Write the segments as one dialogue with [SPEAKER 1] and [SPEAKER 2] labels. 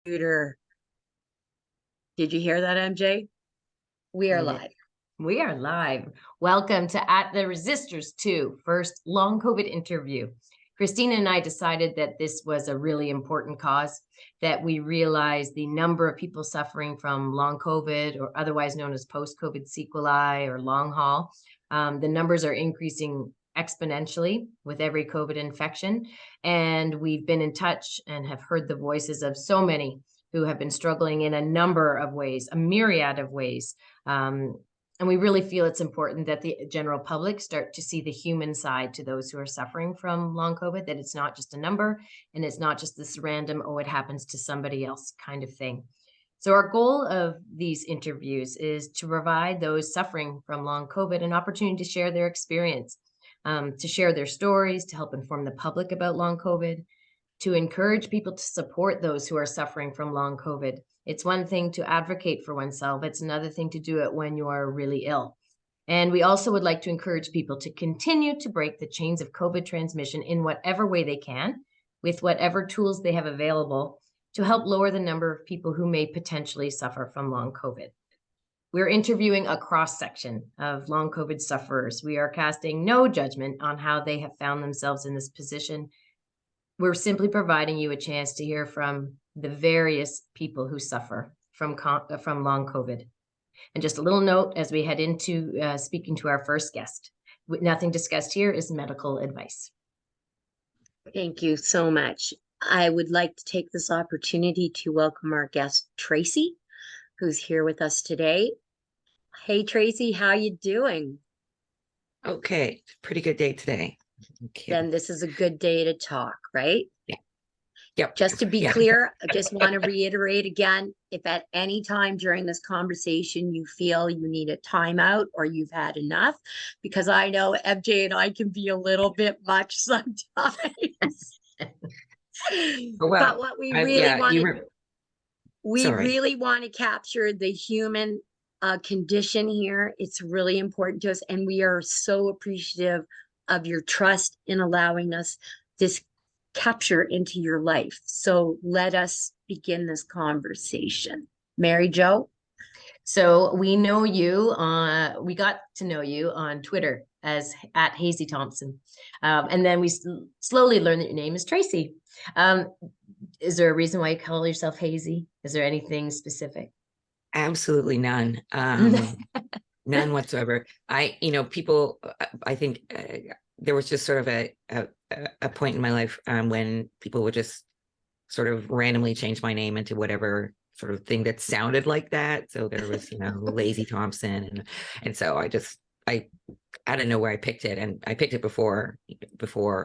[SPEAKER 1] computer. Did you hear that, MJ? We are live.
[SPEAKER 2] We are live. Welcome to At the ReSisters2 first long COVID interview. Christina and I decided that this was a really important cause, that we realized the number of people suffering from long COVID, or otherwise known as post-COVID sequelae or long haul. The numbers are increasing exponentially with every COVID infection. And we've been in touch and have heard the voices of so many who have been struggling in a number of ways, a myriad of ways. And we really feel it's important that the general public start to see the human side to those who are suffering from long COVID, that it's not just a number and it's not just this random, oh, it happens to somebody else kind of thing. So our goal of these interviews is to provide those suffering from long COVID an opportunity to share their experience, to share their stories, to help inform the public about long COVID, to encourage people to support those who are suffering from long COVID. It's one thing to advocate for oneself. It's another thing to do it when you are really ill. And we also would like to encourage people to continue to break the chains of COVID transmission in whatever way they can, with whatever tools they have available, to help lower the number of people who may potentially suffer from long COVID. We're interviewing a cross-section of long COVID sufferers. We are casting no judgment on how they have found themselves in this position. We're simply providing you a chance to hear from the various people who suffer from long COVID. And just a little note as we head into speaking to our first guest. Nothing discussed here is medical advice.
[SPEAKER 1] Thank you so much. I would like to take this opportunity to welcome our guest, Tracey, who's here with us today. Hey, Tracey, how you doing?
[SPEAKER 3] Okay, pretty good day today. Okay.
[SPEAKER 1] Then this is a good day to talk, right?
[SPEAKER 3] Yeah. Yep.
[SPEAKER 1] Just to be clear, I just want to reiterate again, if at any time during this conversation you feel you need a timeout or you've had enough, because I know MJ and I can be a little bit much sometimes.
[SPEAKER 3] Well,
[SPEAKER 1] but what we really really want to capture the human condition here. It's really important to us, and we are so appreciative of your trust in allowing us this capture into your life. So let us begin this conversation. Mary Jo?
[SPEAKER 2] So we know you, we got to know you on Twitter as at Tracey Thompson. And then we slowly learned that your name is Tracey. Is there a reason why you call yourself Hazy? Is there anything specific?
[SPEAKER 3] Absolutely none. None whatsoever. People, I think there was just sort of a point in my life when people would just sort of randomly change my name into whatever sort of thing that sounded like that. So there was, Lazy Thompson. And so I don't know where I picked it. And I picked it before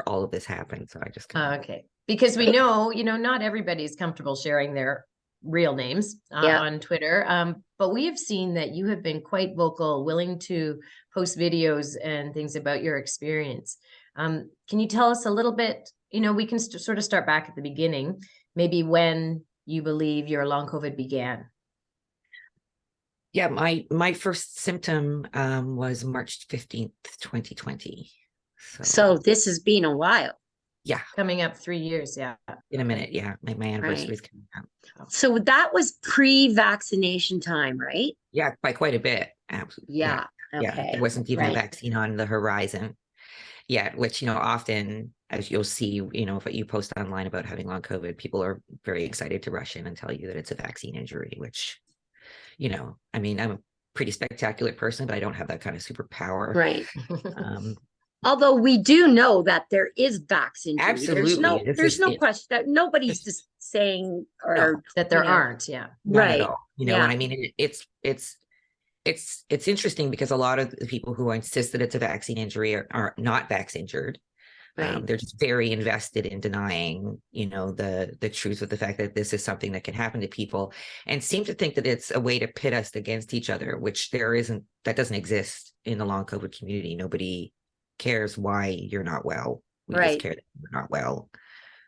[SPEAKER 3] all of this happened. So I just
[SPEAKER 2] okay. Because we know, not everybody's comfortable sharing their real names on Twitter. But we have seen that you have been quite vocal, willing to post videos and things about your experience. Can you tell us a little bit, we can sort of start back at the beginning, maybe when you believe your long COVID began?
[SPEAKER 3] Yeah, my first symptom was March 15th, 2020.
[SPEAKER 1] So this has been a while.
[SPEAKER 3] Yeah.
[SPEAKER 2] Coming up 3 years. Yeah.
[SPEAKER 3] In a minute. Yeah. My anniversary is coming up.
[SPEAKER 1] So that was pre-vaccination time, right?
[SPEAKER 3] Yeah, by quite a bit. Absolutely.
[SPEAKER 1] Yeah. Okay.
[SPEAKER 3] Yeah. There wasn't even a vaccine on the horizon yet, which, often, as you'll see, if you post online about having long COVID, people are very excited to rush in and tell you that it's a vaccine injury, which, I'm a pretty spectacular person, but I don't have that kind of superpower.
[SPEAKER 1] Right. Although we do know that there is vaccine.
[SPEAKER 3] Absolutely.
[SPEAKER 1] There's no question that nobody's just saying
[SPEAKER 2] that there aren't. Yeah.
[SPEAKER 1] Right.
[SPEAKER 3] At all. What I mean? It's interesting because a lot of the people who insist that it's a vaccine injury are not vax injured.
[SPEAKER 1] Right.
[SPEAKER 3] They're just very invested in denying, the truth of the fact that this is something that can happen to people, and seem to think that it's a way to pit us against each other, which that doesn't exist in the long COVID community. Nobody cares why you're not well. We just care that you're not well.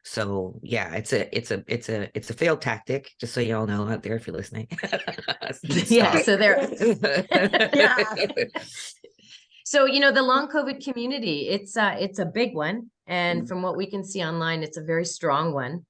[SPEAKER 3] So yeah, it's a failed tactic, just so you all know out there if you're listening.
[SPEAKER 2] Yeah, so there. Yeah. So, the long COVID community, it's a big one. And from what we can see online, it's a very strong one.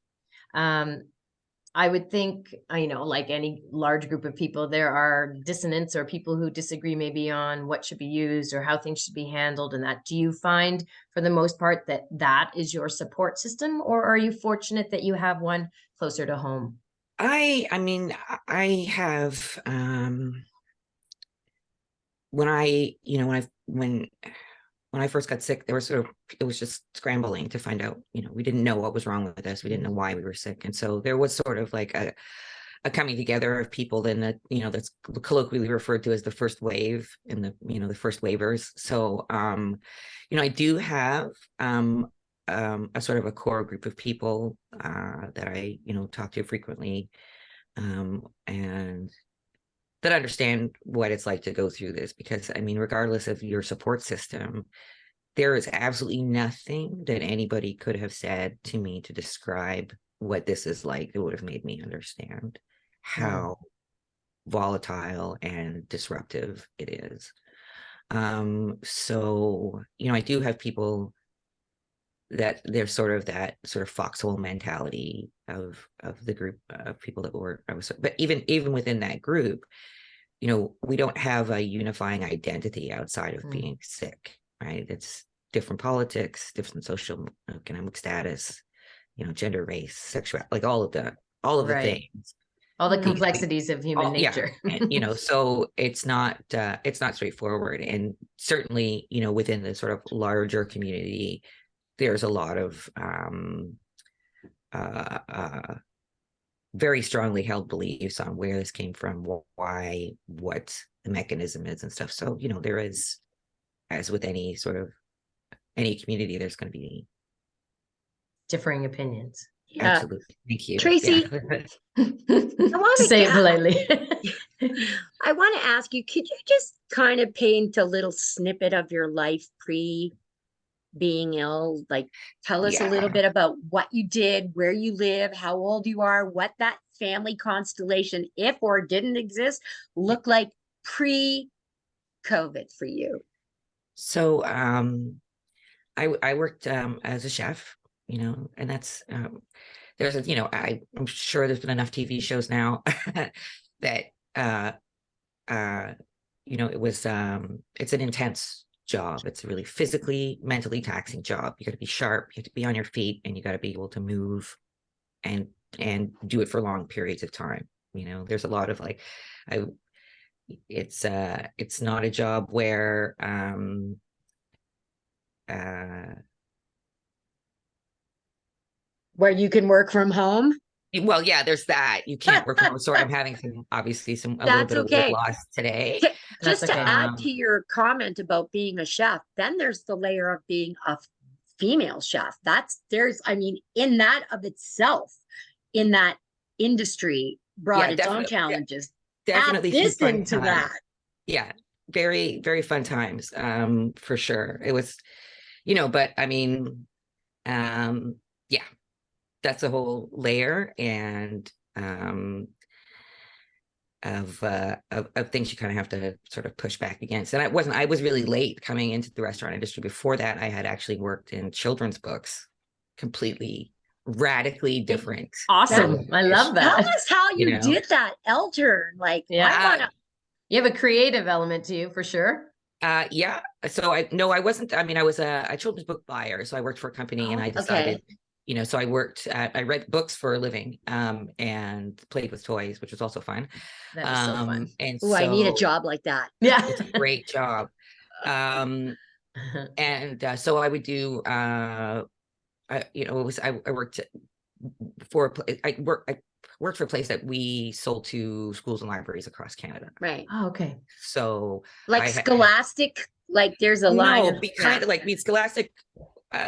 [SPEAKER 2] I would think, like any large group of people, there are dissonants or people who disagree maybe on what should be used or how things should be handled and that. Do you find for the most part that that is your support system, or are you fortunate that you have one closer to home?
[SPEAKER 3] I mean, I have, when I first got sick, it was just scrambling to find out, we didn't know what was wrong with us. We didn't know why we were sick. And so there was sort of like a coming together of people then that, that's colloquially referred to as the first wave and the first waivers. So, I do have, a sort of a core group of people, that I, talk to frequently, and that understand what it's like to go through this, because I mean, regardless of your support system, there is absolutely nothing that anybody could have said to me to describe what this is like that would have made me understand how volatile and disruptive it is. So, I do have people that there's sort of that sort of foxhole mentality of the group of people that but even within that group, we don't have a unifying identity outside of being sick, right? It's different politics, different social economic status, gender, race, sexuality, like all of the things,
[SPEAKER 2] all the complexities of human nature.
[SPEAKER 3] And, so it's not straightforward. And certainly, within the sort of larger community, there's a lot of very strongly held beliefs on where this came from, why, what the mechanism is and stuff. So, there is, as with any community, there's going to be
[SPEAKER 2] differing opinions.
[SPEAKER 3] Absolutely. Thank you.
[SPEAKER 1] Tracey,
[SPEAKER 2] I want to say it politely.
[SPEAKER 1] I want to ask you, could you just kind of paint a little snippet of your life pre being ill? Like, tell us a little bit about what you did, where you live, how old you are, what that family constellation, if or didn't exist, looked like pre-COVID for you.
[SPEAKER 3] So I worked as a chef, and that's there's I'm sure there's been enough TV shows now that it was it's an intense job. It's a really physically, mentally taxing job. You got to be sharp, you have to be on your feet, and you got to be able to move and do it for long periods of time. There's a lot of it's not a job where
[SPEAKER 1] you can work from home.
[SPEAKER 3] Well, yeah, there's that. You can't work from home. Sorry, I'm having a little bit of weight loss today.
[SPEAKER 1] Just to add to your comment about being a chef, then there's the layer of being a female chef. In that of itself, in that industry, brought its own challenges.
[SPEAKER 3] Definitely
[SPEAKER 1] listen to that.
[SPEAKER 3] Yeah, very, very fun times, for sure. It was, but I mean, that's a whole layer and of things you kind of have to sort of push back against. And I was really late coming into the restaurant industry. Before that, I had actually worked in children's books, completely radically different.
[SPEAKER 2] Awesome. I love that.
[SPEAKER 1] Tell us how you did that, Elter.
[SPEAKER 2] You have a creative element to you for sure.
[SPEAKER 3] So I wasn't. I mean, I was a children's book buyer. So I worked for a company and I decided, so I read books for a living, and played with toys, which was also fun.
[SPEAKER 2] That was so fun.
[SPEAKER 3] And
[SPEAKER 1] I need a job like that.
[SPEAKER 2] Yeah.
[SPEAKER 3] It's a great job. So I would do, I worked for a place that we sold to schools and libraries across Canada.
[SPEAKER 1] Right.
[SPEAKER 2] Oh, okay.
[SPEAKER 3] So
[SPEAKER 1] like Scholastic, there's a line of
[SPEAKER 3] kind of Scholastic.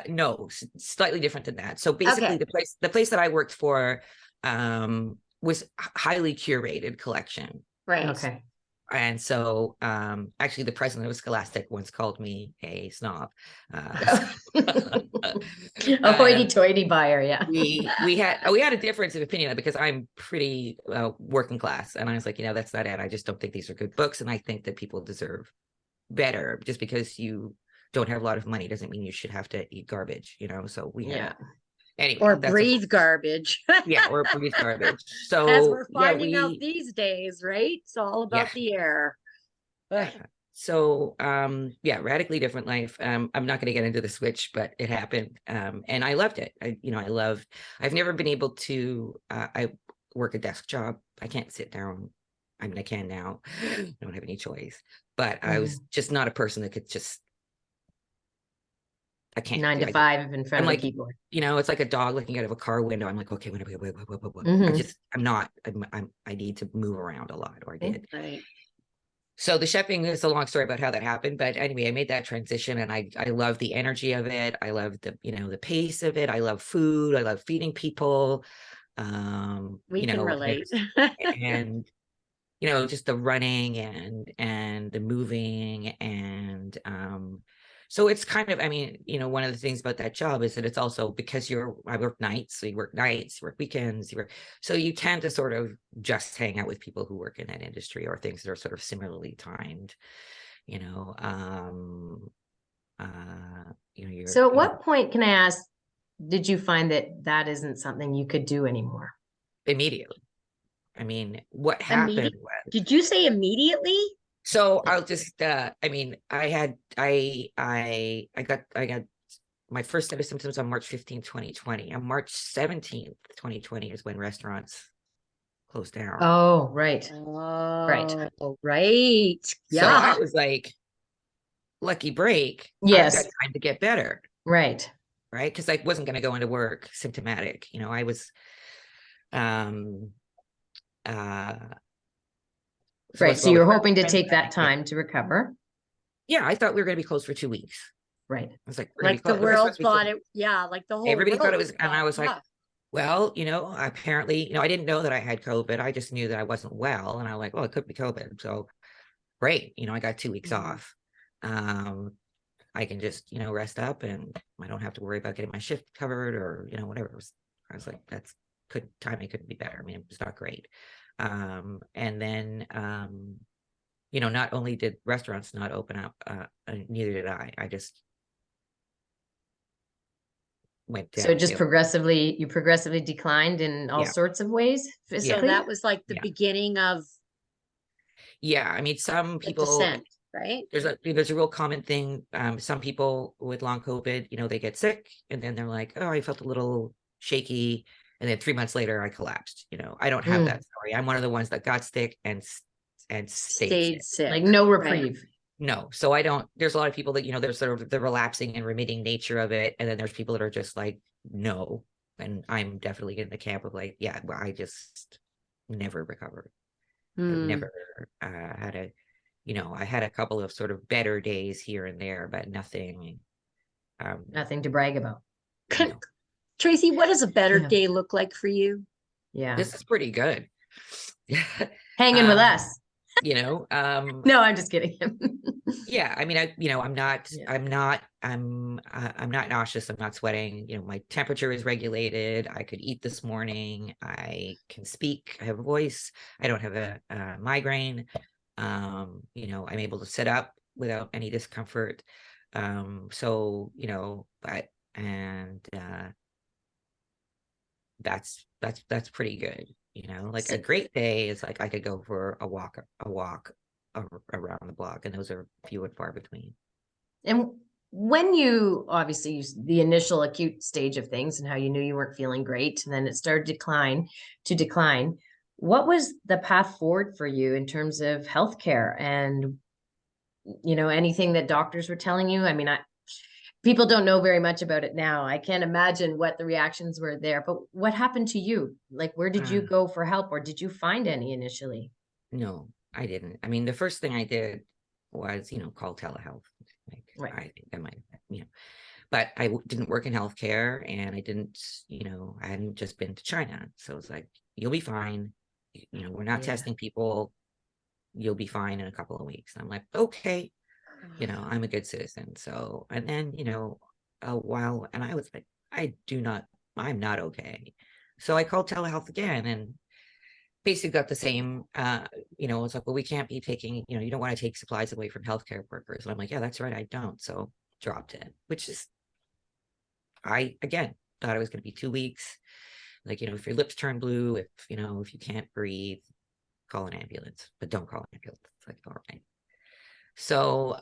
[SPEAKER 3] No, slightly different than that. So basically the place that I worked for was highly curated collection.
[SPEAKER 1] Right.
[SPEAKER 2] Okay.
[SPEAKER 3] And so actually the president of Scholastic once called me a snob.
[SPEAKER 2] A hoity-toity buyer, yeah.
[SPEAKER 3] we had a difference of opinion because I'm pretty working class, and I was like, that's not it. I just don't think these are good books, and I think that people deserve better. Just because you don't have a lot of money doesn't mean you should have to eat garbage, so we had Anyway,
[SPEAKER 1] or
[SPEAKER 3] that's
[SPEAKER 1] breathe garbage.
[SPEAKER 3] yeah, or breathe garbage.
[SPEAKER 1] As
[SPEAKER 3] So
[SPEAKER 1] we're
[SPEAKER 3] yeah,
[SPEAKER 1] finding out these days, right? It's all about the air.
[SPEAKER 3] yeah. So yeah, radically different life. I'm not going to get into the switch, but it happened. And I loved it. I've never been able to I work a desk job. I can't sit down. I mean, I can now. I don't have any choice. But I was just not a person that could just, I can't.
[SPEAKER 2] 9 to 5 in front
[SPEAKER 3] I'm
[SPEAKER 2] of
[SPEAKER 3] like,
[SPEAKER 2] the keyboard.
[SPEAKER 3] it's like a dog looking out of a car window. I'm like, okay, wait. I need to move around a lot, or I did.
[SPEAKER 1] Right.
[SPEAKER 3] So the chefing is a long story about how that happened. But anyway, I made that transition, and I love the energy of it. I love the pace of it. I love food. I love feeding people.
[SPEAKER 1] We can relate.
[SPEAKER 3] And just the running and the moving, and so it's kind of, one of the things about that job is that it's also because I work nights, so you work nights, you work weekends, so you tend to sort of just hang out with people who work in that industry, or things that are sort of similarly timed,
[SPEAKER 2] So at what point, can I ask, did you find that isn't something you could do anymore?
[SPEAKER 3] Immediately. What happened was,
[SPEAKER 1] did you say immediately?
[SPEAKER 3] so I'll just I got my first set of symptoms on March 15th, 2020. On March 17th, 2020 is when restaurants closed down.
[SPEAKER 2] Oh, right.
[SPEAKER 1] Right. Yeah.
[SPEAKER 3] So I was like, lucky break.
[SPEAKER 2] Yes.
[SPEAKER 3] I've got time to get better.
[SPEAKER 2] Right.
[SPEAKER 3] Right. Because I wasn't going to go into work symptomatic. I was
[SPEAKER 2] right. So you're hoping to take that time to recover.
[SPEAKER 3] Yeah, I thought we were going to be closed for 2 weeks.
[SPEAKER 2] Right.
[SPEAKER 3] I was like,
[SPEAKER 1] the world thought it. Yeah, like the whole
[SPEAKER 3] everybody thought it was,
[SPEAKER 1] and
[SPEAKER 3] I was like, well, apparently, I didn't know that I had COVID. I just knew that I wasn't well, and I'm like, well, it could be COVID. So great, I got 2 weeks off. I can just, rest up, and I don't have to worry about getting my shift covered, or whatever. I was like, timing couldn't be better. It was not great. And then not only did restaurants not open up, neither did I. I just went down.
[SPEAKER 2] So just you progressively declined in all sorts of ways physically?
[SPEAKER 1] So that was like the beginning of.
[SPEAKER 3] Yeah, some people,
[SPEAKER 1] descent, right?
[SPEAKER 3] There's a real common thing. Some people with long COVID, they get sick, and then they're like, oh, I felt a little shaky, and then 3 months later I collapsed. I don't have that story. I'm one of the ones that got sick and stayed sick.
[SPEAKER 2] Like no reprieve.
[SPEAKER 3] Right. No, so I don't. There's a lot of people that there's sort of the relapsing and remitting nature of it, and then there's people that are just like, no. And I'm definitely in the camp of like, yeah, well, I just never recovered. I've never had I had a couple of sort of better days here and there, but nothing
[SPEAKER 2] to brag about.
[SPEAKER 1] Tracey, what does a better day look like for you?
[SPEAKER 2] Yeah,
[SPEAKER 3] this is pretty good.
[SPEAKER 2] Hanging with us.
[SPEAKER 3] No,
[SPEAKER 2] I'm just kidding.
[SPEAKER 3] Yeah, I'm not nauseous. I'm not sweating. My temperature is regulated. I could eat this morning. I can speak. I have a voice. I don't have a migraine. I'm able to sit up without any discomfort. So, that's pretty good. Like a great day is like I could go for a walk around the block, and those are few and far between.
[SPEAKER 2] And when you obviously the initial acute stage of things and how you knew you weren't feeling great, and then it started to decline, what was the path forward for you in terms of healthcare and anything that doctors were telling you? People don't know very much about it now. I can't imagine what the reactions were there, but what happened to you? Like, where did you go for help, or did you find any initially?
[SPEAKER 3] No, I didn't. The first thing I did was, call telehealth. Right. I think I might, but I didn't work in healthcare, and I didn't, I hadn't just been to China. So it's like, you'll be fine. We're not testing people. You'll be fine in a couple of weeks. And I'm like, okay. I'm a good citizen. So, and then, a while, and I was like, I'm not okay. So I called telehealth again, and basically got the same, it's like, well, we can't be taking, you don't want to take supplies away from healthcare workers. And I'm like, yeah, that's right. I don't. So dropped it, which is, again, thought it was going to be 2 weeks. Like, if your lips turn blue, if you can't breathe, call an ambulance, but don't call an ambulance. It's like, all right. So,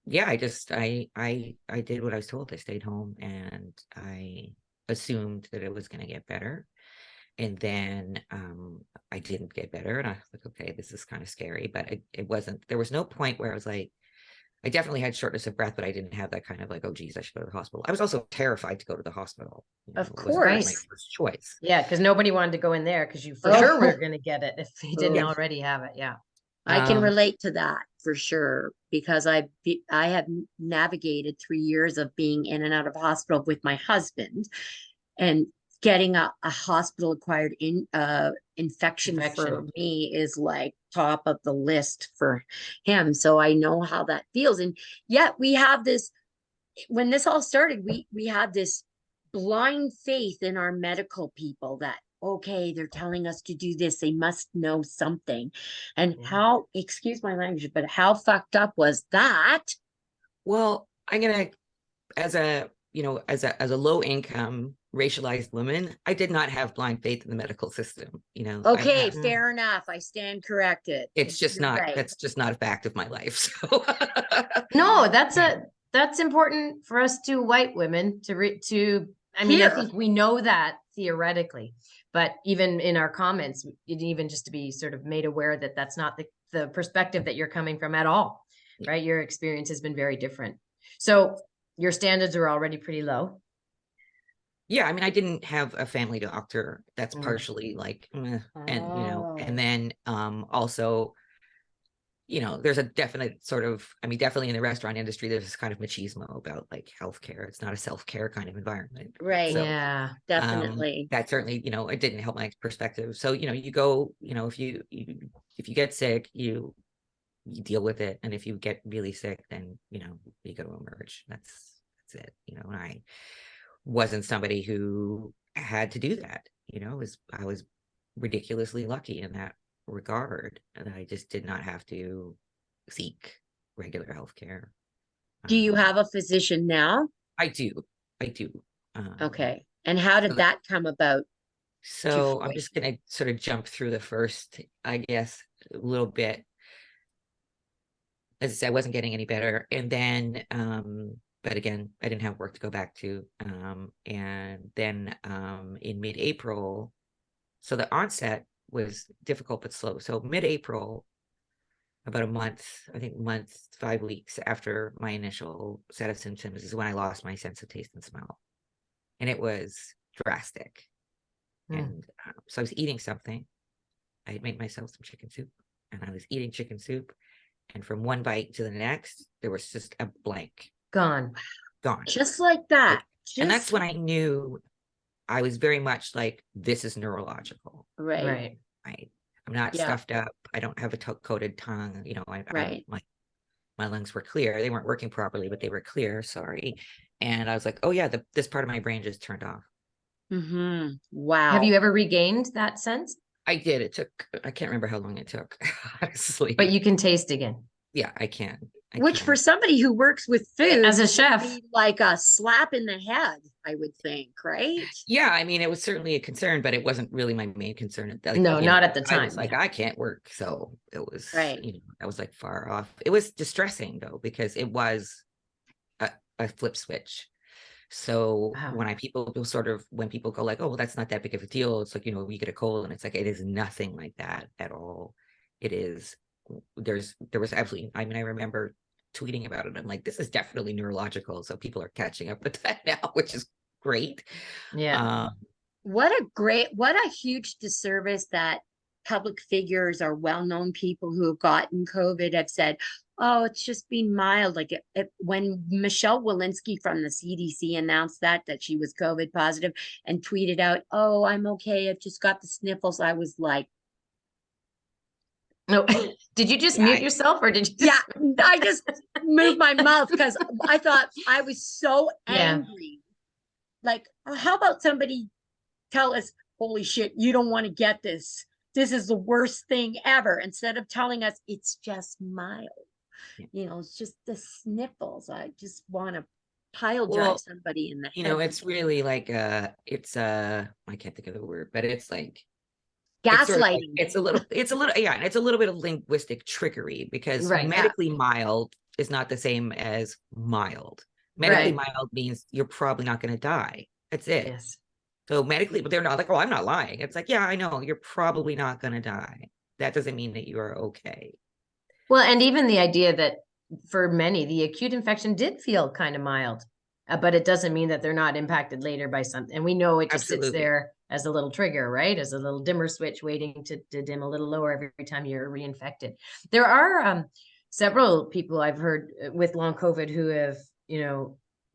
[SPEAKER 3] yeah, I did what I was told. I stayed home and I assumed that it was going to get better. And then I didn't get better. And I was like, okay, this is kind of scary, but it wasn't, there was no point where I was like, I definitely had shortness of breath, but I didn't have that kind of like, oh, geez, I should go to the hospital. I was also terrified to go to the hospital.
[SPEAKER 1] Of
[SPEAKER 3] It wasn't my
[SPEAKER 1] course.
[SPEAKER 3] first choice.
[SPEAKER 2] Yeah, because nobody wanted to go in there because you for sure were going to get it if you didn't already have it. Yeah.
[SPEAKER 1] I can relate to that for sure, because I have navigated 3 years of being in and out of hospital with my husband, and getting a hospital acquired infection for me is like top of the list for him. So I know how that feels. And yet we have this, when this all started, we had this blind faith in our medical people that, okay, they're telling us to do this, they must know something. And how, excuse my language, but how fucked up was that?
[SPEAKER 3] Well, I'm gonna, as a low income racialized woman, I did not have blind faith in the medical system.
[SPEAKER 1] Okay, fair enough. I stand corrected.
[SPEAKER 3] It's just not, right. That's just not a fact of my life. So
[SPEAKER 2] no, that's important for us two white women I mean, I think we know that theoretically, but even in our comments, even just to be sort of made aware that that's not the perspective that you're coming from at all, right? Your experience has been very different. So your standards are already pretty low.
[SPEAKER 3] Yeah, I mean, I didn't have a family doctor. That's partially like, and and then also, there's a definite sort of, I mean, definitely in the restaurant industry, there's this kind of machismo about like healthcare. It's not a self-care kind of environment.
[SPEAKER 1] Right.
[SPEAKER 3] So,
[SPEAKER 1] yeah, definitely.
[SPEAKER 3] That certainly, it didn't help my perspective. So, you go, if you get sick, you deal with it. And if you get really sick, then, you go to emerge. That's it. And I wasn't somebody who had to do that. I was ridiculously lucky in that regard, and I just did not have to seek regular health care.
[SPEAKER 1] Do you have a physician now?
[SPEAKER 3] I do.
[SPEAKER 1] Okay. And how did that come about?
[SPEAKER 3] So I'm just going to sort of jump through the first, I guess, a little bit. As I said, I wasn't getting any better. And then, but again, I didn't have work to go back to. And then in mid-April, so the onset was difficult but slow. So mid-April, about a month, I think 5 weeks after my initial set of symptoms is when I lost my sense of taste and smell. And it was drastic. And so I was eating something. I had made myself some chicken soup, and I was eating chicken soup. And from one bite to the next, there was just a blank.
[SPEAKER 2] Gone.
[SPEAKER 1] Just like that.
[SPEAKER 3] And that's when I knew I was very much like, this is neurological.
[SPEAKER 1] Right.
[SPEAKER 3] I'm not stuffed up. I don't have a coated tongue. My lungs were clear. They weren't working properly, but they were clear. Sorry. And I was like, oh yeah, this part of my brain just turned off.
[SPEAKER 2] Wow. Have you ever regained that sense?
[SPEAKER 3] I did. It took, I can't remember how long it took, honestly.
[SPEAKER 2] But you can taste again.
[SPEAKER 3] Yeah, I can.
[SPEAKER 1] For somebody who works with food
[SPEAKER 2] as a chef,
[SPEAKER 1] like a slap in the head, I would think, right?
[SPEAKER 3] Yeah, I mean, it was certainly a concern, but it wasn't really my main concern.
[SPEAKER 2] Like, not at the time.
[SPEAKER 3] I was like, I can't work, so it was I was like far off. It was distressing though, because it was a flip switch. So when people go like, oh, well, that's not that big of a deal. It's like, you get a cold, and it's like, it is nothing like that at all. It is. There was absolutely, I mean, I remember tweeting about it. I'm like, this is definitely neurological. So people are catching up with that now, which is great.
[SPEAKER 2] Yeah.
[SPEAKER 1] What a huge disservice that public figures or well-known people who have gotten COVID have said, oh, it's just been mild. Like when Michelle Wolinsky from the CDC announced that she was COVID positive and tweeted out, oh, I'm okay, I've just got the sniffles. I was like,
[SPEAKER 2] no, did you just mute yourself, or did you?
[SPEAKER 1] Yeah, I just moved my mouth because I thought I was so angry. Like, how about somebody tell us, holy shit, you don't want to get this. This is the worst thing ever. Instead of telling us it's just mild. It's just the sniffles. I just want to pile drive somebody in the head.
[SPEAKER 3] It's really like I can't think of the word, but it's like
[SPEAKER 1] gaslighting.
[SPEAKER 3] It's a little yeah, and it's a little bit of linguistic trickery, because medically mild is not the same as mild. Medically mild means you're probably not going to die. That's it.
[SPEAKER 2] Yes.
[SPEAKER 3] So medically, but they're not like, oh, I'm not lying. It's like, yeah, I know you're probably not going to die. That doesn't mean that you are okay.
[SPEAKER 2] Well, and even the idea that for many, the acute infection did feel kind of mild, but it doesn't mean that they're not impacted later by something. And we know it just sits there as a little trigger, right? As a little dimmer switch waiting to dim a little lower every time you're reinfected. There are several people I've heard with long COVID who have,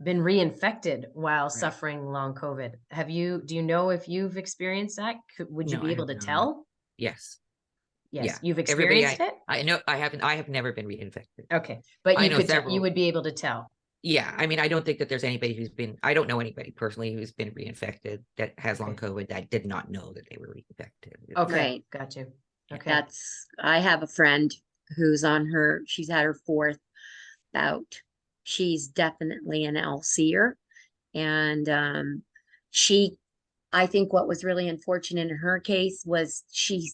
[SPEAKER 2] been reinfected while suffering long COVID. Do you know if you've experienced that? Would you be able to tell?
[SPEAKER 3] Yes.
[SPEAKER 2] Yes,
[SPEAKER 3] yeah.
[SPEAKER 2] You've experienced it?
[SPEAKER 3] I know I haven't. I have never been reinfected.
[SPEAKER 2] Okay, but you would be able to tell.
[SPEAKER 3] Yeah, I mean, I don't think that there's anybody I don't know anybody personally who's been reinfected that has long COVID that did not know that they were reinfected.
[SPEAKER 2] Okay, got you. Okay.
[SPEAKER 1] I have a friend who's she's had her 4th bout. She's definitely an LCer. And I think what was really unfortunate in her case was she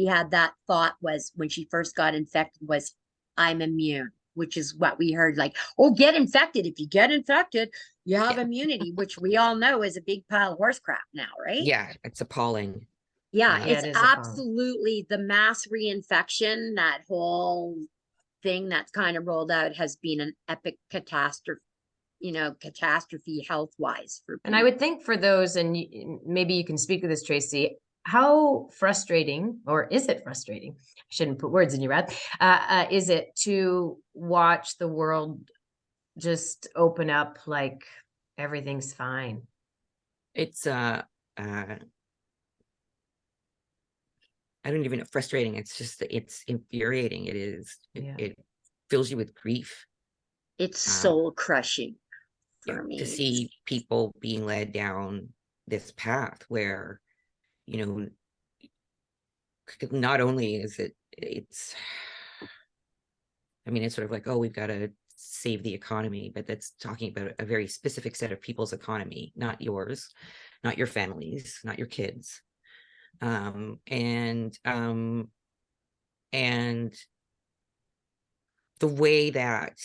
[SPEAKER 1] had that thought was when she first got infected was, I'm immune, which is what we heard, like, oh, get infected. If you get infected, you have immunity, which we all know is a big pile of horse crap now, right?
[SPEAKER 3] Yeah, it's appalling.
[SPEAKER 1] Yeah, it's absolutely the mass reinfection, that whole thing that's kind of rolled out has been an epic catastrophe health-wise for people.
[SPEAKER 2] And I would think for those, and maybe you can speak to this, Tracey, how frustrating, or is it frustrating? I shouldn't put words in your mouth. Is it to watch the world just open up like everything's fine?
[SPEAKER 3] It's I don't even know, frustrating. It's infuriating. It is. It fills you with grief.
[SPEAKER 1] It's soul crushing for me
[SPEAKER 3] to see people being led down this path where, not only is it's sort of like, oh, we've got to save the economy, but that's talking about a very specific set of people's economy, not yours, not your families, not your kids. And the way that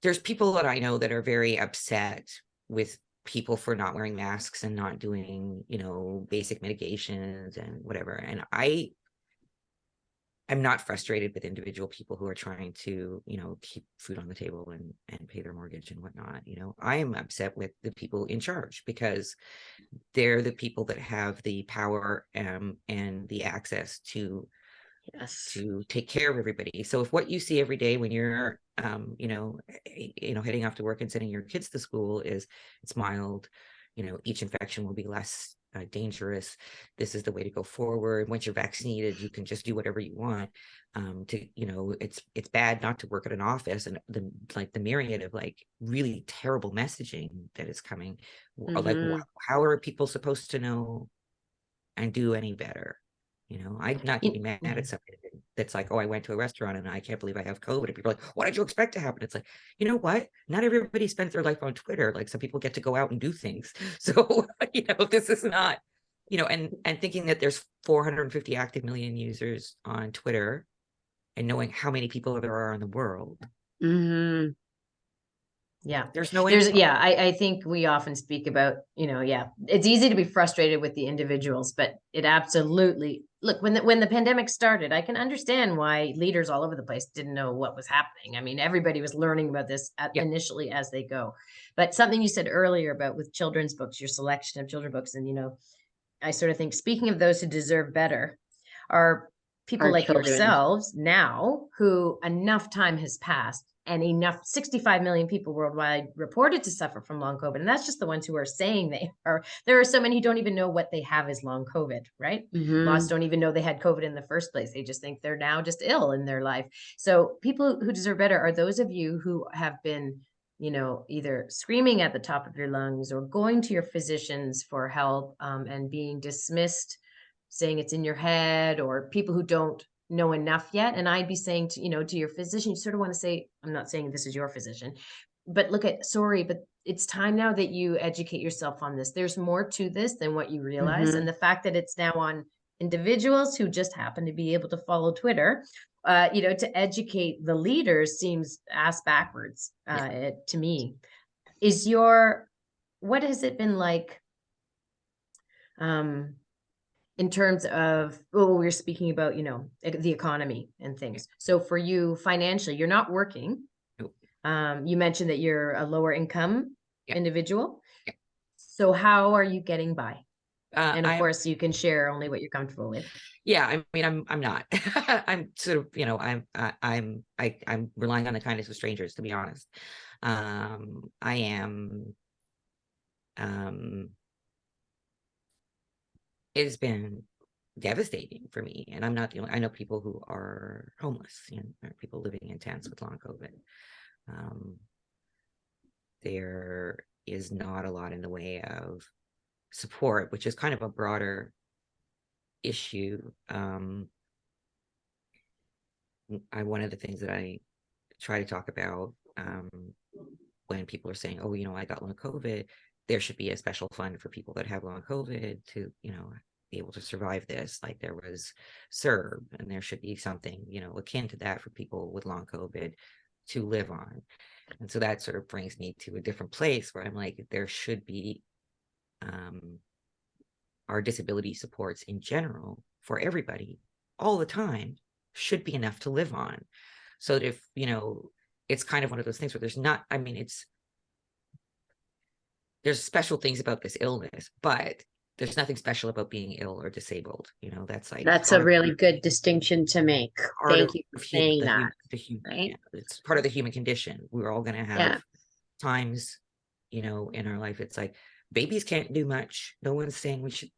[SPEAKER 3] there's people that I know that are very upset with people for not wearing masks and not doing, basic mitigations and whatever. And I'm not frustrated with individual people who are trying to, keep food on the table and pay their mortgage and whatnot. I am upset with the people in charge, because they're the people that have the power and the access to take care of everybody. So if what you see every day when you're, heading off to work and sending your kids to school is it's mild, each infection will be less dangerous. This is the way to go forward. Once you're vaccinated, you can just do whatever you want. It's bad not to work at an office, and the myriad of really terrible messaging that is coming. Like, how are people supposed to know and do any better? I'm not getting mad at somebody that's like, oh, I went to a restaurant and I can't believe I have COVID. And people are like, what did you expect to happen? It's like, you know what? Not everybody spends their life on Twitter. Like, some people get to go out and do things. So, this is not, and thinking that there's 450 active million users on Twitter and knowing how many people there are in the world.
[SPEAKER 1] Mm-hmm.
[SPEAKER 2] Yeah, I think we often speak about, it's easy to be frustrated with the individuals, but it absolutely, look, when the pandemic started, I can understand why leaders all over the place didn't know what was happening. I mean, everybody was learning about this initially as they go. But something you said earlier about with children's books, your selection of children's books, and, I sort of think, speaking of those who deserve better, are people like yourselves now who enough time has passed and enough 65 million people worldwide reported to suffer from long COVID. And that's just the ones who are saying they are. There are so many who don't even know what they have is long COVID, right? Lots don't even know they had COVID in the first place. They just think they're now just ill in their life. So people who deserve better are those of you who have been, either screaming at the top of your lungs or going to your physicians for help and being dismissed, saying it's in your head, or people who don't know enough yet. And I'd be saying to, to your physician, you sort of want to say, I'm not saying this is your physician, but look at, sorry, but it's time now that you educate yourself on this. There's more to this than what you realize. And the fact that it's now on individuals who just happen to be able to follow Twitter, to educate the leaders seems ass backwards to me. What has it been like in terms of, we're speaking about, the economy and things. So for you financially, you're not working.
[SPEAKER 3] Nope.
[SPEAKER 2] You mentioned that you're a lower income individual. Yeah. So how are you getting by? And of course you can share only what you're comfortable with.
[SPEAKER 3] Yeah. I mean, I'm not, I'm sort of, I'm relying on the kindness of strangers, to be honest. I am, it's been devastating for me, and I'm not the only, I know people who are homeless, people living in tents with long COVID. There is not a lot in the way of support, which is kind of a broader issue. One of the things that I try to talk about when people are saying, oh, I got long COVID, there should be a special fund for people that have long COVID to, be able to survive this, like there was CERB, and there should be something, akin to that for people with long COVID to live on. And so that sort of brings me to a different place where I'm like, there should be our disability supports in general for everybody all the time should be enough to live on. So that if, it's kind of one of those things where there's not, I mean, there's special things about this illness, but there's nothing special about being ill or disabled. That's
[SPEAKER 1] a really good distinction to make. Thank you for saying that.
[SPEAKER 3] Right? It's part of the human condition. We're all going to have times, in our life. It's like babies can't do much. No one's saying we should,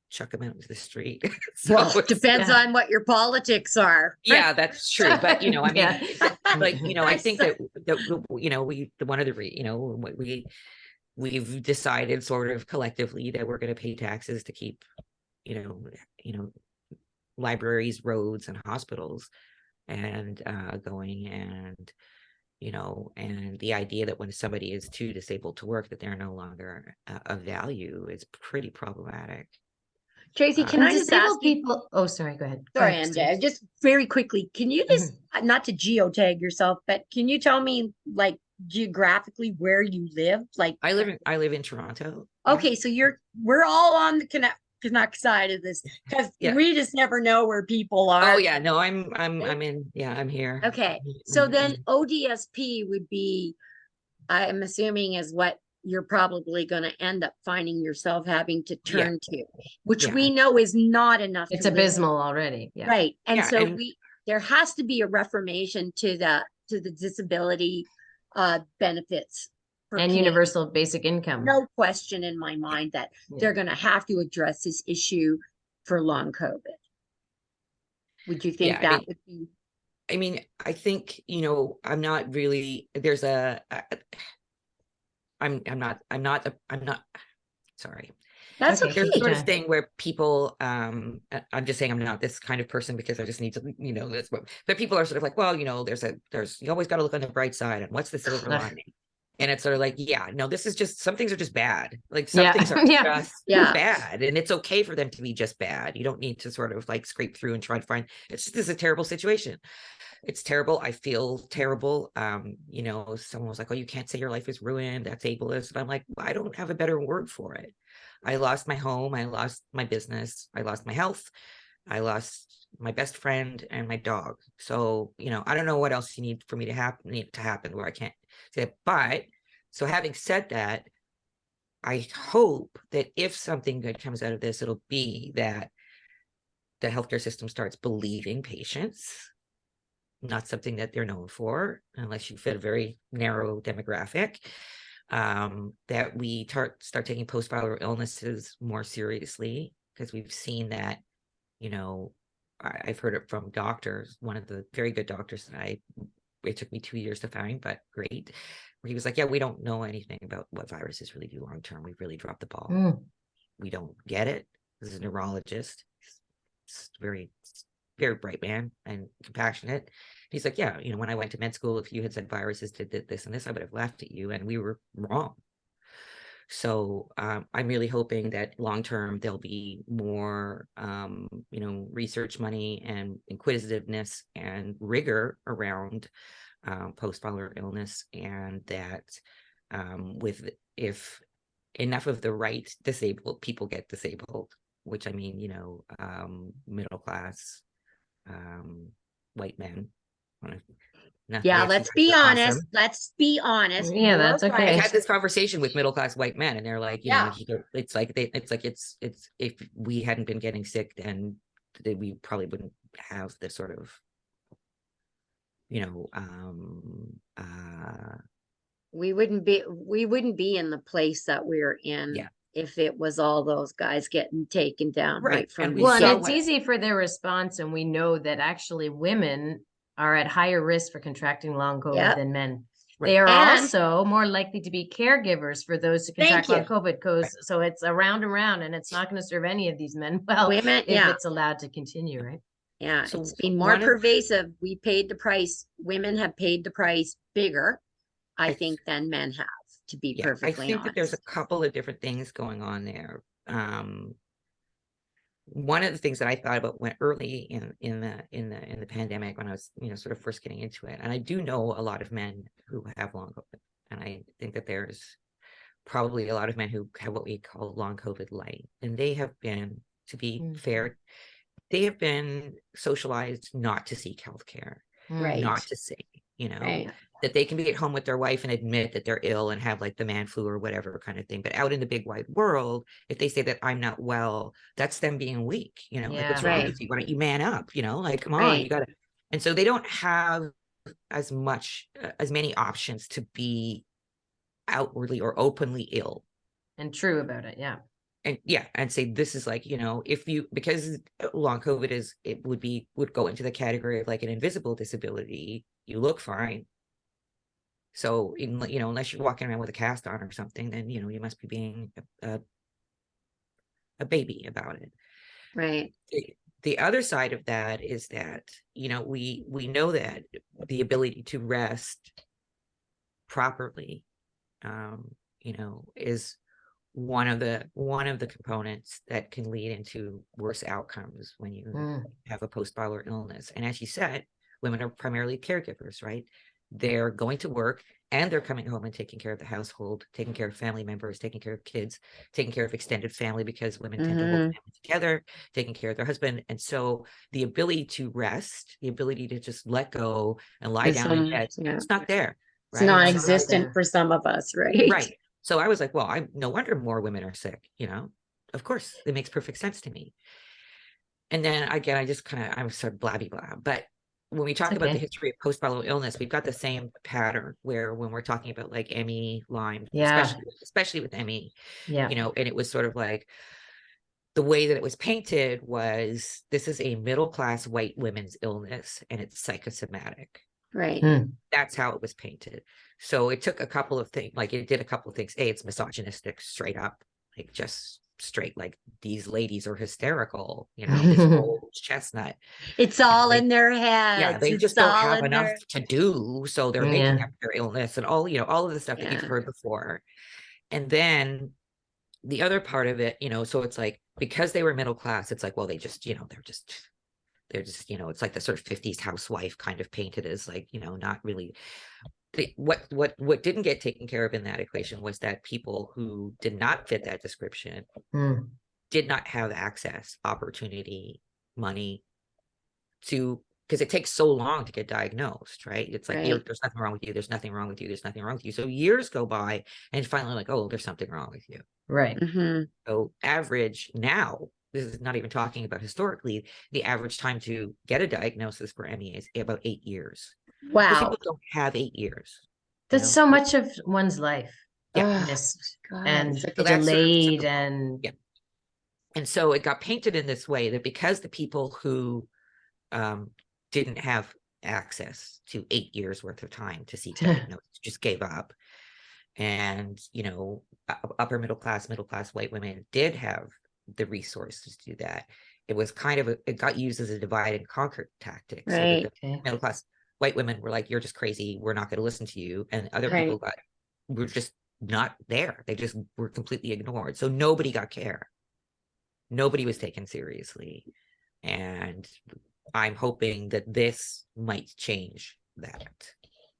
[SPEAKER 3] chuck them out into the street.
[SPEAKER 1] So it depends on what your politics are.
[SPEAKER 3] Yeah, that's true. But I mean, I think that one of the we've decided sort of collectively that we're going to pay taxes to keep, libraries, roads, and hospitals and going, and and the idea that when somebody is too disabled to work, that they're no longer of value is pretty problematic.
[SPEAKER 1] Tracey, can I just ask
[SPEAKER 2] people? Oh, sorry, go ahead.
[SPEAKER 1] Sorry, MJ. Just very quickly, can you just not to geotag yourself, but can you tell me like geographically where you live? Like
[SPEAKER 3] I live in Toronto.
[SPEAKER 1] Okay, so we're all on the Canuck side of this because we just never know where people are.
[SPEAKER 3] Oh yeah, no, I'm here.
[SPEAKER 1] Okay, so then ODSP would be, I'm assuming, is what you're probably going to end up finding yourself having to turn to, which we know is not enough.
[SPEAKER 2] It's abysmal already. Yeah.
[SPEAKER 1] Right. And so there has to be a reformation to the disability benefits
[SPEAKER 2] and universal basic income.
[SPEAKER 1] No question in my mind that they're going to have to address this issue for long COVID. Would you think that would be?
[SPEAKER 3] I mean, I think, I'm not really, there's I'm not sorry.
[SPEAKER 1] That's okay.
[SPEAKER 3] There's sort of thing where people, I'm just saying I'm not this kind of person because I just need to, this, but people are sort of like, well, there's, you always got to look on the bright side and what's the silver lining? And it's sort of like, no, this is just, some things are just bad. Like some things are just bad, and it's okay for them to be just bad. You don't need to sort of like scrape through and try to find, this is a terrible situation. It's terrible. I feel terrible. Someone was like, oh, you can't say your life is ruined. That's ableist. And I'm like, well, I don't have a better word for it. I lost my home. I lost my business. I lost my health. I lost my best friend and my dog. So, I don't know what else you need for me to happen where I can't say it. But so having said that, I hope that if something good comes out of this, it'll be that the healthcare system starts believing patients, not something that they're known for, unless you fit a very narrow demographic, that we start taking post-viral illnesses more seriously, because we've seen that, I've heard it from doctors, one of the very good doctors that it took me 2 years to find, but great, where he was like, we don't know anything about what viruses really do long-term. We've really dropped the ball. We don't get it. This is a neurologist. He's very, very bright man and compassionate. he's like, yeah, when I went to med school, if you had said viruses did this and this, I would have laughed at you, and we were wrong. So I'm really hoping that long term there'll be more, research money and inquisitiveness and rigor around post-viral illness, and that if enough of the right disabled people get disabled, which I mean, middle class white men.
[SPEAKER 1] Yeah, let's be honest. Let's be honest.
[SPEAKER 2] Yeah, that's okay.
[SPEAKER 3] I had this conversation with middle class white men, and they're like, it's like it's if we hadn't been getting sick, then we probably wouldn't have this sort of,
[SPEAKER 1] we wouldn't be in the place that we're in if it was all those guys getting taken down right from the
[SPEAKER 2] and it's easy for their response, and we know that actually women are at higher risk for contracting long COVID than men. They are also more likely to be caregivers for those who contract long COVID. So it's around and around, and it's not going to serve any of these men well if it's allowed to continue, right?
[SPEAKER 1] Yeah, so it's been more pervasive. We paid the price. Women have paid the price bigger, I think, than men have, to be perfectly honest.
[SPEAKER 3] I think that there's a couple of different things going on there. One of the things that I thought about when early in the pandemic, when I was sort of first getting into it, and I do know a lot of men who have long COVID, and I think that there's probably a lot of men who have what we call long COVID light, and they have been, to be fair, they have been socialized not to seek healthcare, not to say, that they can be at home with their wife and admit that they're ill and have like the man flu or whatever kind of thing. But out in the big wide world, if they say that I'm not well, that's them being weak, like, what's wrong with you? Why don't you man up? Like, come on, you gotta. And so they don't have as many options to be outwardly or openly ill
[SPEAKER 2] and true about it.
[SPEAKER 3] And say this is like, because long COVID would go into the category of like an invisible disability. You look fine. So unless you're walking around with a cast on or something, then, you must be being a baby about it.
[SPEAKER 1] Right.
[SPEAKER 3] The other side of that is that, we know that the ability to rest properly, is one of the components that can lead into worse outcomes when you have a post-viral illness. And as you said, women are primarily caregivers, right? They're going to work and they're coming home and taking care of the household, taking care of family members, taking care of kids, taking care of extended family, because women tend to hold family together, taking care of their husband. And so the ability to rest, the ability to just let go and lie down in bed, it's not there.
[SPEAKER 1] Right? It's non-existent for some of us, right?
[SPEAKER 3] Right. So I was like, well, no wonder more women are sick, of course, it makes perfect sense to me. And then again, I'm sort of blabby blah, but when we talk about the history of post-viral illness, we've got the same pattern where when we're talking about like ME, Lyme, especially with ME, and it was sort of like the way that it was painted was, this is a middle-class white women's illness and it's psychosomatic.
[SPEAKER 1] Right.
[SPEAKER 3] That's how it was painted. So it took a couple of things, like it did a couple of things. It's misogynistic straight up, like just straight, like these ladies are hysterical, this old chestnut.
[SPEAKER 1] It's all in their heads.
[SPEAKER 3] Yeah, they just don't have enough to do, so they're making up their illness and all of the stuff that you've heard before. And then the other part of it, so it's like, because they were middle class, it's like, well, they just, they're just, it's like the sort of 50s housewife kind of painted as like, not really. What didn't get taken care of in that equation was that people who did not fit that description did not have access, opportunity, money because it takes so long to get diagnosed, right? It's like, there's nothing wrong with you. There's nothing wrong with you. There's nothing wrong with you. So years go by and finally like, oh, there's something wrong with you.
[SPEAKER 2] Right.
[SPEAKER 3] So average now, this is not even talking about historically, the average time to get a diagnosis for ME is about 8 years.
[SPEAKER 1] Wow.
[SPEAKER 3] Most people don't have 8 years.
[SPEAKER 2] That's so much of one's life.
[SPEAKER 1] Missed
[SPEAKER 2] and delayed and
[SPEAKER 3] And so it got painted in this way that because the people who didn't have access to 8 years worth of time to seek diagnosis just gave up. And, upper middle class white women did have the resources to do that. It was kind of it got used as a divide and conquer tactic.
[SPEAKER 1] Right.
[SPEAKER 3] So middle class white women were like, you're just crazy, we're not going to listen to you, and other
[SPEAKER 1] Right.
[SPEAKER 3] people were just not there. They just were completely ignored. So nobody got care. Nobody was taken seriously. And I'm hoping that this might change that.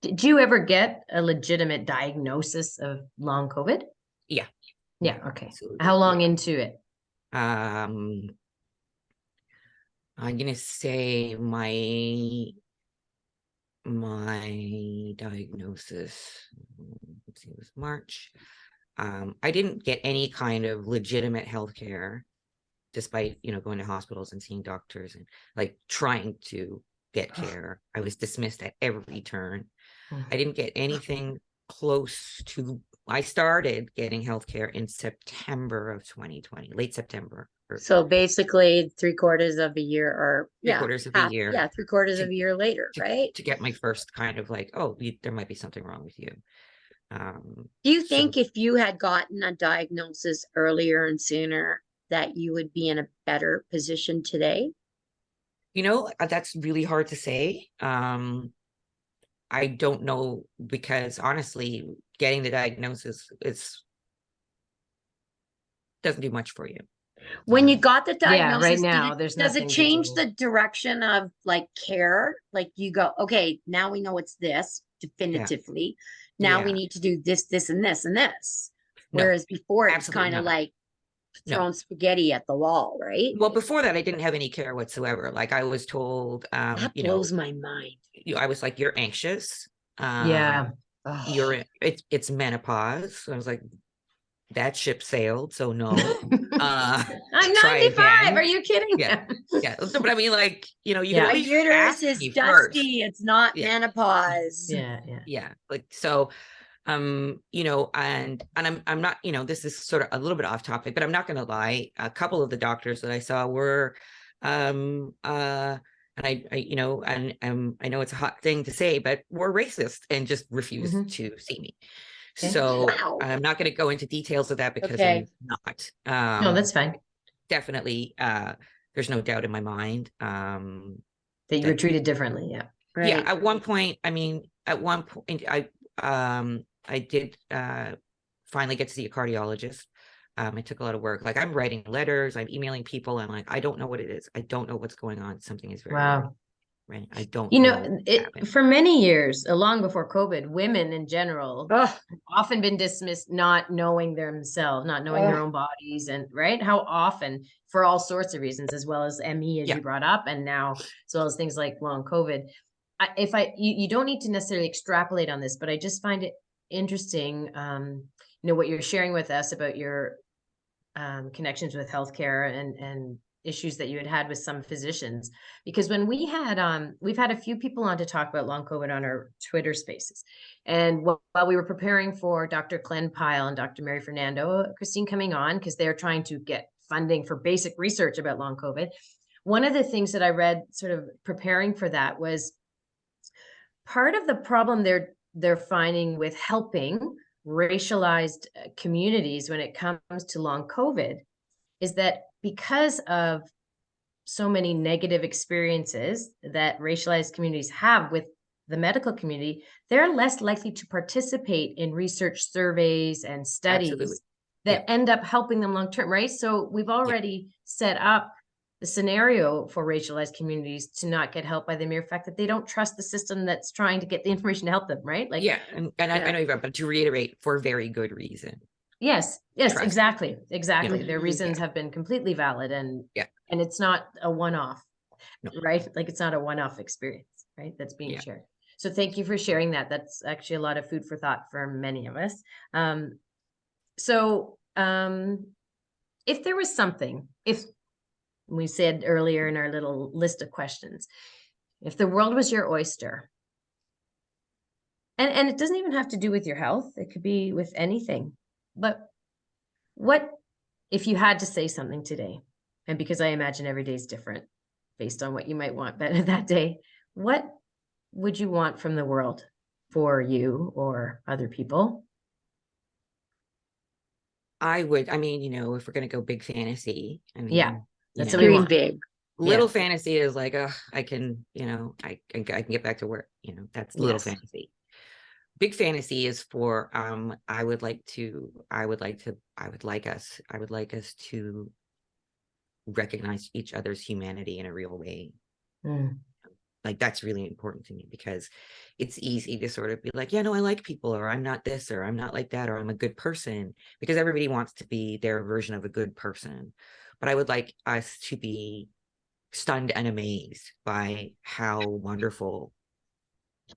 [SPEAKER 2] Did you ever get a legitimate diagnosis of long COVID?
[SPEAKER 3] Yeah.
[SPEAKER 2] Yeah. Okay.
[SPEAKER 3] Absolutely.
[SPEAKER 2] How long into it?
[SPEAKER 3] I'm gonna say my diagnosis, let's see, it was March. I didn't get any kind of legitimate healthcare, despite, going to hospitals and seeing doctors and like trying to get care. I was dismissed at every turn. I didn't get anything close to, I started getting healthcare in September of 2020, late September.
[SPEAKER 1] So basically 3/4 of a year, or
[SPEAKER 3] Three-quarters of a year.
[SPEAKER 1] Yeah, 3/4 of a year later, right?
[SPEAKER 3] To get my first kind of like, oh, there might be something wrong with you.
[SPEAKER 1] Do you think if you had gotten a diagnosis earlier and sooner that you would be in a better position today?
[SPEAKER 3] That's really hard to say. I don't know, because honestly, getting the diagnosis doesn't do much for you.
[SPEAKER 1] When you got the
[SPEAKER 2] Yeah, right
[SPEAKER 1] diagnosis,
[SPEAKER 2] now, there's
[SPEAKER 1] does it
[SPEAKER 2] nothing to
[SPEAKER 1] change
[SPEAKER 2] do.
[SPEAKER 1] the direction of like care? Like you go, okay, now we know it's this definitively. Now we
[SPEAKER 3] Yeah.
[SPEAKER 1] need to do this, this, and this, and this.
[SPEAKER 3] No,
[SPEAKER 1] Whereas before it's
[SPEAKER 3] absolutely
[SPEAKER 1] kind of
[SPEAKER 3] not.
[SPEAKER 1] like
[SPEAKER 3] No.
[SPEAKER 1] throwing spaghetti at the wall, right?
[SPEAKER 3] Well, before that, I didn't have any care whatsoever. Like I was told,
[SPEAKER 1] That blows my mind.
[SPEAKER 3] I was like, you're anxious.
[SPEAKER 2] Yeah.
[SPEAKER 3] It's menopause. So I was like, that ship sailed. So no.
[SPEAKER 2] I'm
[SPEAKER 3] try
[SPEAKER 2] 95.
[SPEAKER 3] again.
[SPEAKER 2] Are you kidding?
[SPEAKER 3] Yeah. Yeah. But I mean, like, you
[SPEAKER 2] Yeah.
[SPEAKER 3] can at
[SPEAKER 1] My
[SPEAKER 3] least
[SPEAKER 1] uterus
[SPEAKER 3] ask
[SPEAKER 1] is
[SPEAKER 3] me
[SPEAKER 1] dusty.
[SPEAKER 3] first.
[SPEAKER 1] It's not
[SPEAKER 3] Yeah.
[SPEAKER 1] menopause.
[SPEAKER 2] Yeah.
[SPEAKER 3] Yeah. Like, so, and I'm not, this is sort of a little bit off topic, but I'm not going to lie. A couple of the doctors that I saw were, and I know it's a hot thing to say, but were racist and just refused to see me.
[SPEAKER 2] Okay.
[SPEAKER 3] So
[SPEAKER 1] Wow.
[SPEAKER 3] I'm not going to go into details of that because
[SPEAKER 1] Okay.
[SPEAKER 3] I'm not.
[SPEAKER 2] No, that's fine.
[SPEAKER 3] Definitely, there's no doubt in my mind
[SPEAKER 2] that you were treated differently. Yeah.
[SPEAKER 1] Right.
[SPEAKER 3] Yeah. At one point, I did finally get to see a cardiologist. It took a lot of work. Like I'm writing letters, I'm emailing people. I'm like, I don't know what it is. I don't know what's going on. Something is very
[SPEAKER 2] Wow.
[SPEAKER 3] right. I don't
[SPEAKER 2] for many years, long before COVID, women in general have often been dismissed, not knowing themselves, not knowing their own bodies, and right. How often, for all sorts of reasons, as well as ME, as you brought up, and now as well as things like long COVID. You don't need to necessarily extrapolate on this, but I just find it interesting, what you're sharing with us about your connections with healthcare and issues that you had with some physicians, because when we've had a few people on to talk about long COVID on our Twitter spaces, and while we were preparing for Dr. Glenn Pyle and Dr. Mary Fernando, Christine coming on, because they're trying to get funding for basic research about long COVID, one of the things that I read sort of preparing for that was part of the problem they're finding with helping racialized communities when it comes to long COVID is that because of so many negative experiences that racialized communities have with the medical community, they're less likely to participate in research surveys and studies that end up helping them long term, right? So we've already set up the scenario for racialized communities to not get help by the mere fact that they don't trust the system that's trying to get the information to help them, right? Like,
[SPEAKER 3] and I know you've, but to reiterate, for very good reason.
[SPEAKER 2] Yes,
[SPEAKER 3] Trust.
[SPEAKER 2] exactly. Their reasons have been completely valid, and it's not a one-off, right? Like it's not a one-off experience, right? That's being shared. So thank you for sharing that. That's actually a lot of food for thought for many of us. If there was something, if we said earlier in our little list of questions, if the world was your oyster, and it doesn't even have to do with your health, it could be with anything. But what if you had to say something today? And because I imagine every day is different based on what you might want better that day, what would you want from the world for you or other people?
[SPEAKER 3] If we're going to go big fantasy,
[SPEAKER 2] that's
[SPEAKER 1] dream big.
[SPEAKER 3] Little fantasy is like, I can, I can get back to work, that's little fantasy. Big fantasy is for, I would like us to recognize each other's humanity in a real way. Like, that's really important to me, because it's easy to sort of be like, yeah, no, I like people, or I'm not this, or I'm not like that, or I'm a good person, because everybody wants to be their version of a good person. But I would like us to be stunned and amazed by how wonderful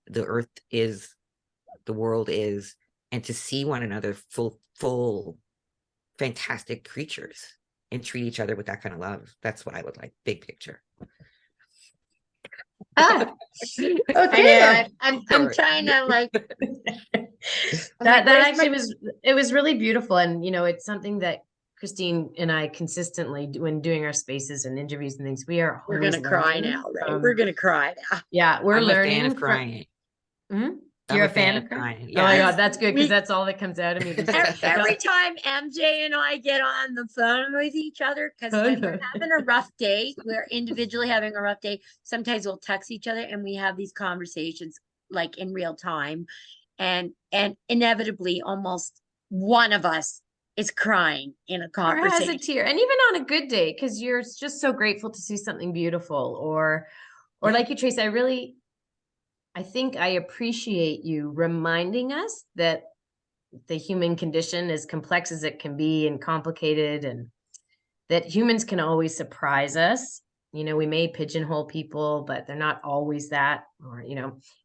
[SPEAKER 3] the earth is, the world is, and to see one another full fantastic creatures, and treat each other with that kind of love. That's what I would like, big picture.
[SPEAKER 1] Okay. I'm trying to like
[SPEAKER 2] that actually was really beautiful. And it's something that Christine and I consistently do when doing our spaces and interviews and things. We're
[SPEAKER 1] gonna cry now, right? We're gonna cry now.
[SPEAKER 2] Yeah, we're learning.
[SPEAKER 3] I'm a fan of crying.
[SPEAKER 2] You're a fan of crying? Yeah. Oh my God, that's good, because that's all that comes out of me.
[SPEAKER 1] Every time MJ and I get on the phone with each other, because when we're having a rough day, we're individually having a rough day, sometimes we'll text each other and we have these conversations like in real time, and inevitably almost one of us is crying in a conversation.
[SPEAKER 2] Or has a tear. And even on a good day, because you're just so grateful to see something beautiful, or like you, Tracy, I think I appreciate you reminding us that the human condition, as complex as it can be and complicated, and that humans can always surprise us. We may pigeonhole people, but they're not always that, or,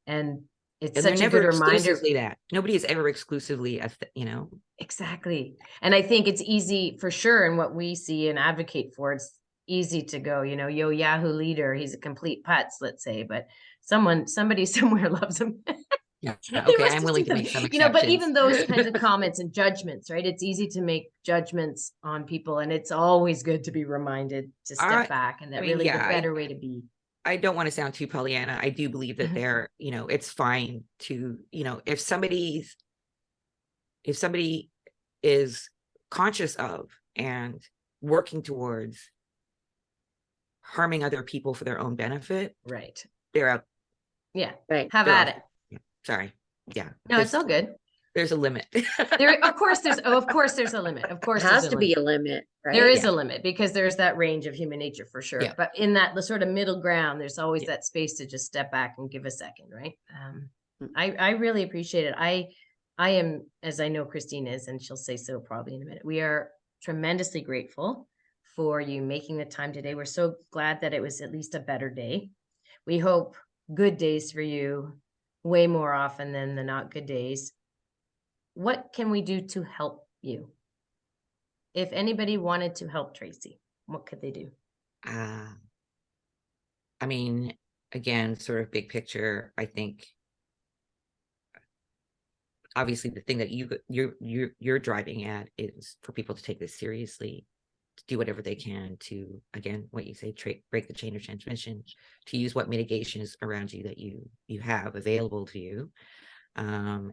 [SPEAKER 2] and it's such a good reminder
[SPEAKER 3] that nobody is ever exclusively,
[SPEAKER 2] Exactly. And I think it's easy for sure. And what we see and advocate for, it's easy to go, yo, Yahoo leader, he's a complete putz, let's say, but somebody somewhere loves him.
[SPEAKER 3] Yeah. Okay. I'm willing to make some exceptions.
[SPEAKER 2] But even those kinds of comments and judgments, right? It's easy to make judgments on people, and it's always good to be reminded to step back, and that the better way to be.
[SPEAKER 3] I don't want to sound too Pollyanna. I do believe that it's fine to, if somebody is conscious of and working towards harming other people for their own benefit,
[SPEAKER 2] right?
[SPEAKER 3] They're out.
[SPEAKER 2] Yeah, right. Have at it.
[SPEAKER 3] Sorry. Yeah.
[SPEAKER 2] No, it's all good.
[SPEAKER 3] There's a limit.
[SPEAKER 2] Of course there's a limit. Of course,
[SPEAKER 1] there has to be a limit, right?
[SPEAKER 2] There is a limit, because there's that range of human nature for sure.
[SPEAKER 3] Yeah.
[SPEAKER 2] But in the sort of middle ground, there's always that space to just step back and give a second, right? I really appreciate it. I am, as I know Christine is, and she'll say so probably in a minute, we are tremendously grateful for you making the time today. We're so glad that it was at least a better day. We hope good days for you way more often than the not good days. What can we do to help you? If anybody wanted to help Tracy, what could they do?
[SPEAKER 3] I mean, again, sort of big picture, I think obviously the thing that you're driving at is for people to take this seriously, to do whatever they can to, again, what you say, break the chain of transmission, to use what mitigation is around you that you have available to you, and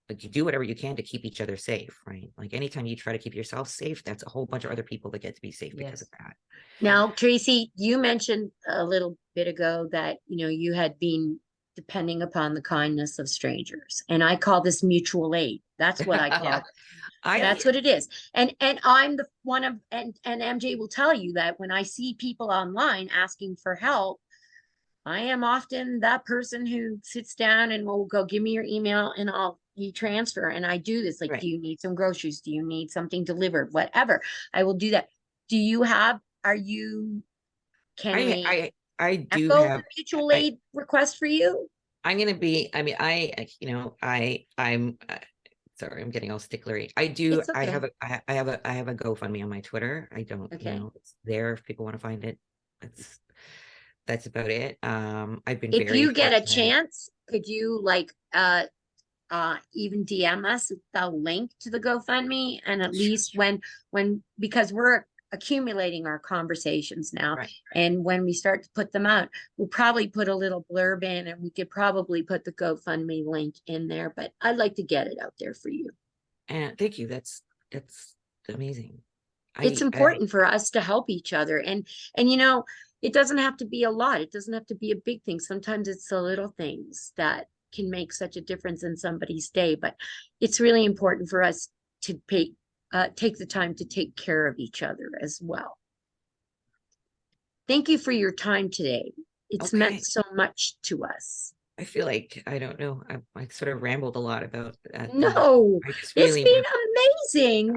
[SPEAKER 3] like, you do whatever you can to keep each other safe, right? Like, anytime you try to keep yourself safe, that's a whole bunch of other people that get to be safe because of that.
[SPEAKER 1] Now, Tracy, you mentioned a little bit ago that you had been depending upon the kindness of strangers, and I call this mutual aid. That's what I call it. That's what it is. And I'm the one of, and MJ will tell you that when I see people online asking for help, I am often that person who sits down and will go, give me your email and I'll transfer. And I do this, like, do you need some groceries? Do you need something delivered? Whatever. I will do that. Do you have, I do have mutual aid request for you?
[SPEAKER 3] I'm going to be, I mean, I'm sorry, I'm getting all sticklery. I do. Okay. I have a GoFundMe on my Twitter. I don't it's there if people want to find it. That's about it. I've been,
[SPEAKER 1] if you get a chance, could you even DM us the link to the GoFundMe, and at least when because we're accumulating our conversations now, and when we start to put them out, we'll probably put a little blurb in, and we could probably put the GoFundMe link in there, but I'd like to get it out there for you.
[SPEAKER 3] And thank you. That's amazing.
[SPEAKER 1] It's important for us to help each other. And you know, it doesn't have to be a lot. It doesn't have to be a big thing. Sometimes it's the little things that can make such a difference in somebody's day. But it's really important for us to take the time to take care of each other as well. Thank you for your time today. It's meant so much to us.
[SPEAKER 3] I feel like, I don't know, I sort of rambled a lot about that.
[SPEAKER 1] No, it's been amazing.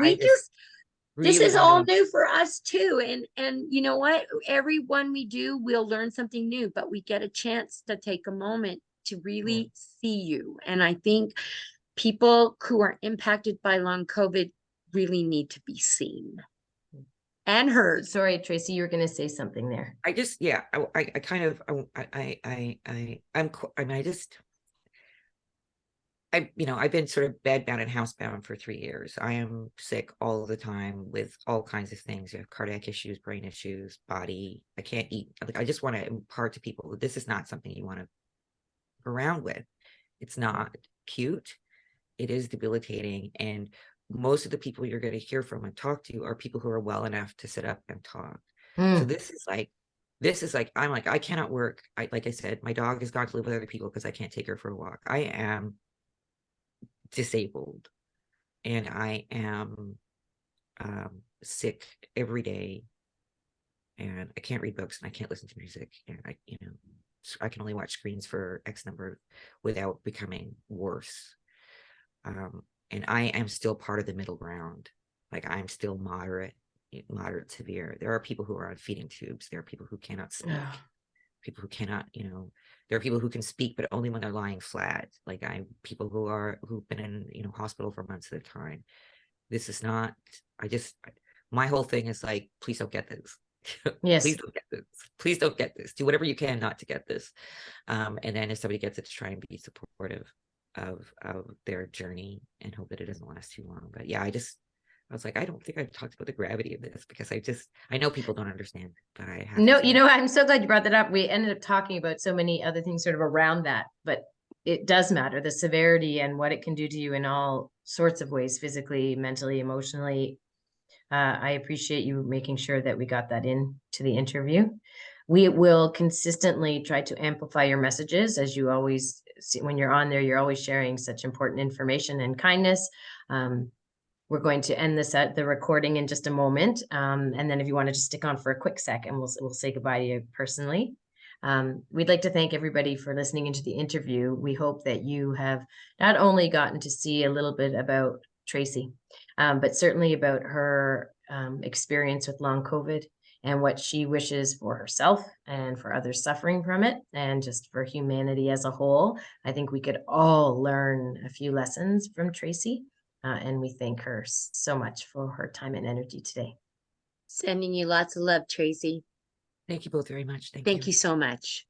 [SPEAKER 1] This is all new for us too. And you know what? Every one we do, we'll learn something new, but we get a chance to take a moment to really see you. And I think people who are impacted by long COVID really need to be seen and heard.
[SPEAKER 2] Sorry, Tracy, you were going to say something there.
[SPEAKER 3] I just, yeah, I kind of, you know, I've been sort of bedbound and housebound for 3 years. I am sick all the time with all kinds of things. You have cardiac issues, brain issues, body. I can't eat. Like, I just want to impart to people that this is not something you want to go around with. It's not cute. It is debilitating. And most of the people you're going to hear from and talk to are people who are well enough to sit up and talk. So this is like, I'm like, I cannot work. Like I said, my dog has gone to live with other people because I can't take her for a walk. I am disabled and I am sick every day, and I can't read books and I can't listen to music, and I can only watch screens for X number without becoming worse. And I am still part of the middle ground. Like, I'm still moderate severe. There are people who are on feeding tubes. There are people who cannot speak. People who cannot, there are people who can speak, but only when they're lying flat. Like, people who've been in, hospital for months at a time. This is not, my whole thing is like, please don't get this.
[SPEAKER 2] Yes.
[SPEAKER 3] Please don't get this. Please don't get this. Do whatever you can not to get this. And then if somebody gets it, to try and be supportive of their journey and hope that it doesn't last too long. But yeah, I was like, I don't think I've talked about the gravity of this, because I know people don't understand, but I have.
[SPEAKER 2] No, I'm so glad you brought that up. We ended up talking about so many other things sort of around that, but it does matter, the severity and what it can do to you in all sorts of ways, physically, mentally, emotionally. I appreciate you making sure that we got that into the interview. We will consistently try to amplify your messages, as you always see when you're on there. You're always sharing such important information and kindness. We're going to end the recording in just a moment. And then if you want to just stick on for a quick second, we'll say goodbye to you personally. We'd like to thank everybody for listening into the interview. We hope that you have not only gotten to see a little bit about Tracy, but certainly about her experience with long COVID and what she wishes for herself and for others suffering from it, and just for humanity as a whole. I think we could all learn a few lessons from Tracy, and we thank her so much for her time and energy today.
[SPEAKER 1] Sending you lots of love, Tracy.
[SPEAKER 3] Thank you both very much.
[SPEAKER 1] Thank you so much.